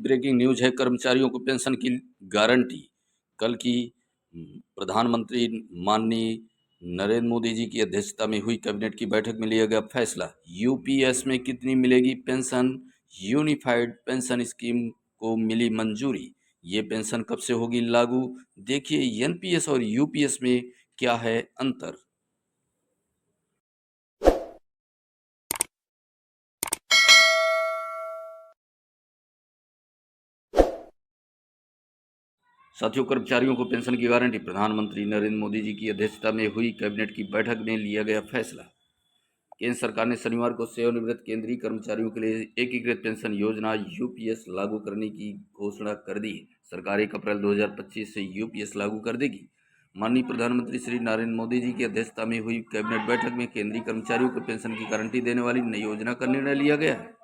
Breaking news है, कर्मचारियों को पेंशन की गारंटी। कल की प्रधानमंत्री माननीय नरेंद्र मोदी जी की अध्यक्षता में हुई कैबिनेट की बैठक में लिया गया फैसला। यूपीएस में कितनी मिलेगी पेंशन? यूनिफाइड पेंशन स्कीम को मिली मंजूरी। ये पेंशन कब से होगी लागू? देखिए एनपीएस और यूपीएस में क्या है अंतर। साथियों, कर्मचारियों को पेंशन की गारंटी। प्रधानमंत्री नरेंद्र मोदी जी की अध्यक्षता में हुई कैबिनेट की बैठक में लिया गया फैसला। केंद्र सरकार ने शनिवार को सेवानिवृत्त केंद्रीय कर्मचारियों के लिए एकीकृत पेंशन योजना यूपीएस लागू करने की घोषणा कर दी। सरकार 1 अप्रैल 2025 से यूपीएस लागू कर देगी। माननीय प्रधानमंत्री श्री नरेंद्र मोदी जी की अध्यक्षता में हुई कैबिनेट बैठक में केंद्रीय कर्मचारियों को पेंशन की गारंटी देने वाली नई योजना का निर्णय लिया गया है।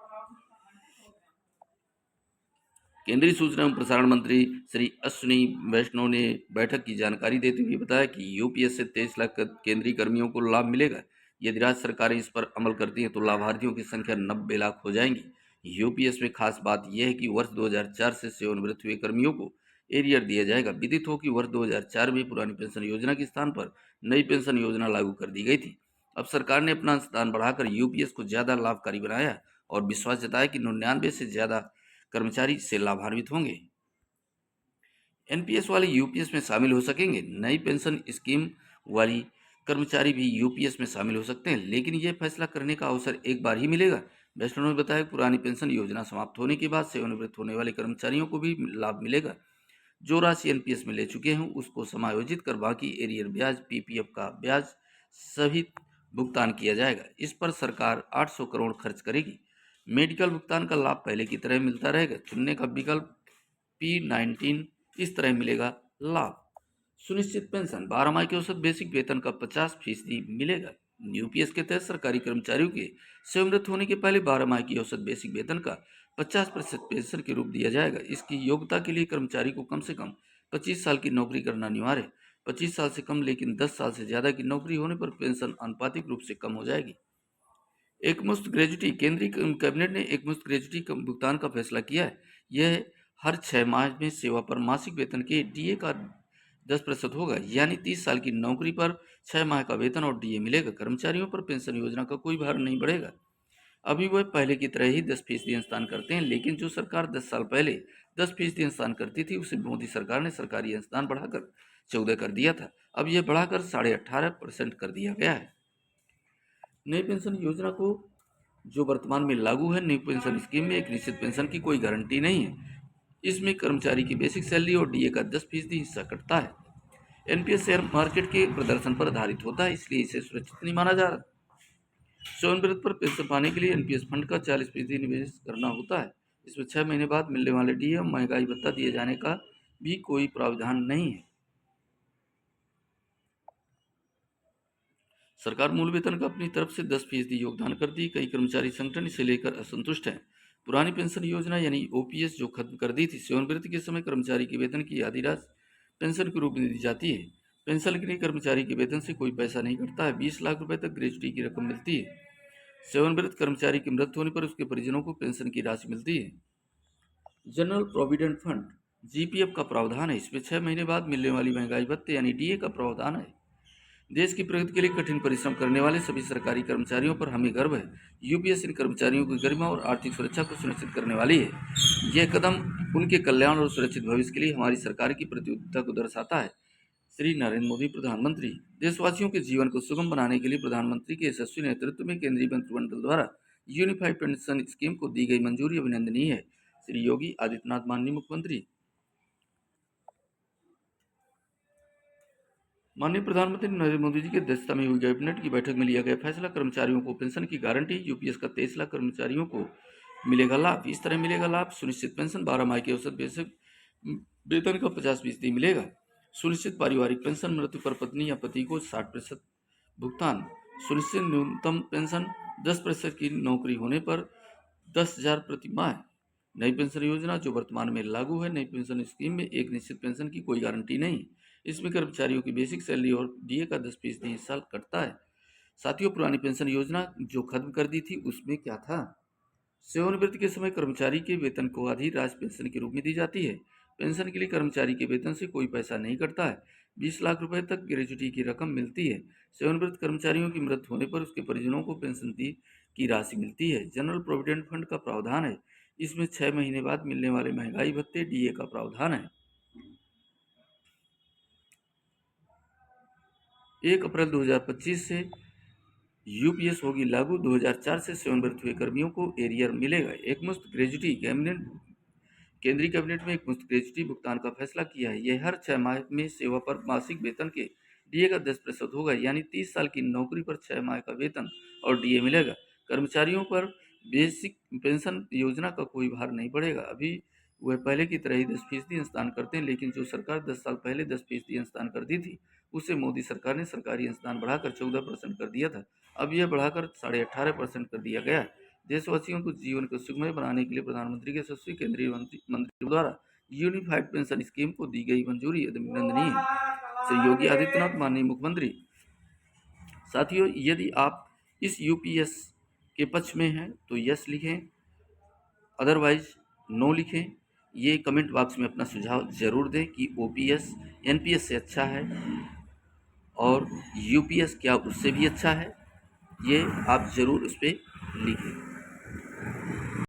केंद्रीय सूचना एवं प्रसारण मंत्री श्री अश्विनी वैष्णव ने बैठक की जानकारी देते हुए बताया कि यूपीएस से 23 लाख केंद्रीय कर्मियों को लाभ मिलेगा। यदि राज्य सरकारें इस पर अमल करती हैं तो लाभार्थियों की संख्या 90 लाख हो जाएंगी। यूपीएस में खास बात यह है कि वर्ष 2004 से सेवानिवृत्त हुए कर्मियों को एरियर दिया जाएगा। विदित हो कि वर्ष 2004 में पुरानी पेंशन योजना के स्थान पर नई पेंशन योजना लागू कर दी गई थी। अब सरकार ने अपना स्थान बढ़ाकर यूपीएस को ज्यादा लाभकारी बनाया और विश्वास जताया कि 99 से ज्यादा कर्मचारी इससे लाभान्वित होंगे। एनपीएस वाले यूपीएस में शामिल हो सकेंगे। नई पेंशन स्कीम वाली कर्मचारी भी यूपीएस में शामिल हो सकते हैं, लेकिन यह फैसला करने का अवसर एक बार ही मिलेगा। वैष्णव ने बताया कि पुरानी पेंशन योजना समाप्त होने के बाद सेवानिवृत्त होने वाले कर्मचारियों को भी लाभ मिलेगा। जो राशि एनपीएस में ले चुके हैं उसको समायोजित कर बाकी एरियर ब्याज, पीपीएफ का ब्याज सहित भुगतान किया जाएगा। इस पर सरकार 800 करोड़ खर्च करेगी। मेडिकल भुगतान का लाभ पहले की तरह मिलता रहेगा। चुनने का विकल्प P19 इस तरह मिलेगा लाभ। सुनिश्चित पेंशन 12 माह के औसत बेसिक वेतन का 50% मिलेगा। यूपीएस के तहत सरकारी कर्मचारियों के सेवानिवृत्त होने के पहले 12 माह की औसत बेसिक वेतन का 50% पेंशन के रूप दिया जाएगा। इसकी योग्यता के लिए कर्मचारी को कम से कम 25 साल की नौकरी करना अनिवार्य है। 25 साल से कम लेकिन 10 साल से ज्यादा की नौकरी होने पर पेंशन आनुपातिक रूप से कम हो जाएगी। एकमुश्त ग्रेजुटी। केंद्रीय कैबिनेट ने एकमुश्त ग्रेजुटी भुगतान का फैसला किया है। यह हर 6 माह में सेवा पर मासिक वेतन के डीए का 10% होगा, यानी 30 साल की नौकरी पर 6 माह का वेतन और डीए मिलेगा। कर्मचारियों पर पेंशन योजना का कोई भार नहीं बढ़ेगा। अभी वह पहले की तरह ही 10% अंशदान करते हैं, लेकिन जो सरकार 10 साल पहले 10% अंशदान करती थी उसे मोदी सरकार ने सरकारी अंशदान बढ़ाकर 14 कर दिया था। अब यह बढ़ाकर 18.5% कर दिया गया है। नई पेंशन योजना को जो वर्तमान में लागू है, नई पेंशन स्कीम में एक निश्चित पेंशन की कोई गारंटी नहीं है। इसमें कर्मचारी की बेसिक सैलरी और डीए का 10% हिस्सा कटता है। एनपीएस शेयर मार्केट के प्रदर्शन पर आधारित होता है, इसलिए इसे सुरक्षित नहीं माना जा रहा। सेवानिवृत्त पर पेंशन पाने के लिए एनपीएस फंड का 40% निवेश करना होता है। इसमें 6 महीने बाद मिलने वाले डीए, महंगाई भत्ता दिए जाने का भी कोई प्रावधान नहीं है। सरकार मूल वेतन का अपनी तरफ से 10% योगदान करती है। कई कर्मचारी संगठन इसे लेकर असंतुष्ट हैं। पुरानी पेंशन योजना यानी ओपीएस जो खत्म कर दी थी, सेवानिवृत्ति के समय कर्मचारी के वेतन की आधी राशि पेंशन के रूप में दी जाती है। पेंशन के लिए कर्मचारी के वेतन से कोई पैसा नहीं कटता है। 20 लाख रुपए तक ग्रेजुटी की रकम मिलती है। सेवानिवृत्त कर्मचारी की मृत्यु होने पर उसके परिजनों को पेंशन की राशि मिलती है। जनरल प्रोविडेंट फंड जीपीएफ का प्रावधान है। इसमें 6 महीने बाद मिलने वाली महंगाई भत्ते यानी डीए का प्रावधान है। देश की प्रगति के लिए कठिन परिश्रम करने वाले सभी सरकारी कर्मचारियों पर हमें गर्व है। यूपीएस इन कर्मचारियों की गरिमा और आर्थिक सुरक्षा को सुनिश्चित करने वाली है। यह कदम उनके कल्याण और सुरक्षित भविष्य के लिए हमारी सरकार की प्रतिबद्धता को दर्शाता है। श्री नरेंद्र मोदी प्रधानमंत्री। देशवासियों के जीवन को सुगम बनाने के लिए प्रधानमंत्री के यशस्वी नेतृत्व में केंद्रीय मंत्रिमंडल द्वारा यूनिफाइड पेंशन स्कीम को दी गई मंजूरी अभिनंदनीय है। श्री योगी आदित्यनाथ माननीय मुख्यमंत्री। माननीय प्रधानमंत्री नरेंद्र मोदी जी की अध्यक्षता में हुई कैबिनेट की बैठक में लिया गया फैसला। कर्मचारियों को पेंशन की गारंटी। यूपीएस का 23 लाख कर्मचारियों को मिलेगा लाभ। इस तरह मिलेगा लाभ। सुनिश्चित पेंशन 12 माह के औसत बेसिक वेतन का 50% मिलेगा। सुनिश्चित पारिवारिक पेंशन मृत्यु पर पत्नी या पति को 60% भुगतान। सुनिश्चित न्यूनतम पेंशन 10% की नौकरी होने पर 10,000 प्रति माह। नई पेंशन योजना जो वर्तमान में लागू है। नई पेंशन स्कीम में एक निश्चित पेंशन की कोई गारंटी नहीं। इसमें कर्मचारियों की बेसिक सैलरी और डीए का 10% हिस्सा कटता है। साथियों, पुरानी पेंशन योजना जो खत्म कर दी थी उसमें क्या था? सेवानिवृत्ति के समय कर्मचारी के वेतन को आधी राशि पेंशन के रूप में दी जाती है। पेंशन के लिए कर्मचारी के वेतन से कोई पैसा नहीं कटता है। 20 लाख रुपए तक ग्रेच्युटी की रकम मिलती है। सेवानिवृत्त कर्मचारियों की मृत्यु होने पर उसके परिजनों को पेंशन की राशि मिलती है। जनरल प्रोविडेंट फंड का प्रावधान है। इसमें 6 महीने बाद मिलने वाले महंगाई भत्ते डीए का प्रावधान है। 1 अप्रैल 2025 से यूपीएस होगी लागू। 2004 से सेवानिवृत्त हुए कर्मियों को एरियर मिलेगा। एकमुश्त ग्रेच्युटी केंद्रीय कैबिनेट में एकमुश्त ग्रेच्युटी भुगतान का फैसला किया है। यह हर 6 माह में सेवा पर मासिक वेतन के डीए का 10% होगा, यानी 30 साल की नौकरी पर 6 माह का वेतन और डीए मिलेगा। कर्मचारियों पर बेसिक पेंशन योजना का कोई भार नहीं पड़ेगा। अभी वह पहले की तरह ही 10% अंशदान करते हैं, लेकिन जो सरकार 10 साल पहले 10% अंशदान करती थी, उसे मोदी सरकार ने सरकारी अंशदान बढ़ाकर 14% कर दिया था। अब यह बढ़ाकर 18.5% कर दिया गया है। देशवासियों को जीवन को सुखमय बनाने के लिए प्रधानमंत्री के यशस्वी केंद्रीय मंत्रियों द्वारा यूनिफाइड पेंशन स्कीम को दी गई मंजूरी अभिनंदनीय है। श्री योगी आदित्यनाथ माननीय मुख्यमंत्री। साथियों, यदि आप इस यूपीएस के पक्ष में हैं तो यस लिखें, अदरवाइज नो लिखें। ये कमेंट बॉक्स में अपना सुझाव जरूर दें कि ओपीएस एनपीएस से अच्छा है और यूपीएस क्या उससे भी अच्छा है। ये आप ज़रूर उस पर लिखें।